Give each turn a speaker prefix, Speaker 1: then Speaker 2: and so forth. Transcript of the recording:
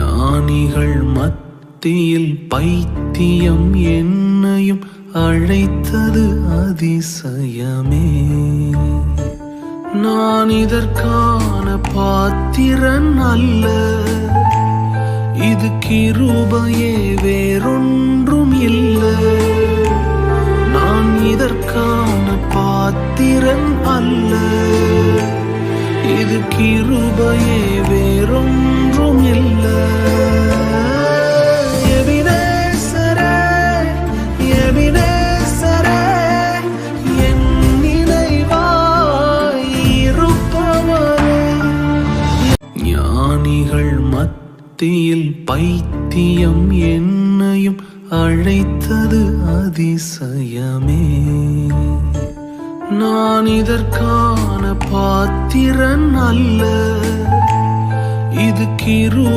Speaker 1: ஞானிகள் மத்தியில் பைத்தியம் என்னையும் அழைத்தது அதிசயமே. நான் இதற்கான பாத்திரன் அல்ல, இது கிருபையே வேறொன்றும் இல்லை. நான் இதற்கான பாத்திரன் அல்ல, இது கிருபையே வேறொன்றும் இல்லை. எபினேசரே, எபினேசரே, என் நினைவாய் இருப்பவரே. ஞானிகள் மத்தியில் பைத்தியம் என்னையும் அழைத்தது அதிசயமே. நான் இதற்கான பாத்திரன் அல்ல, இது கிரு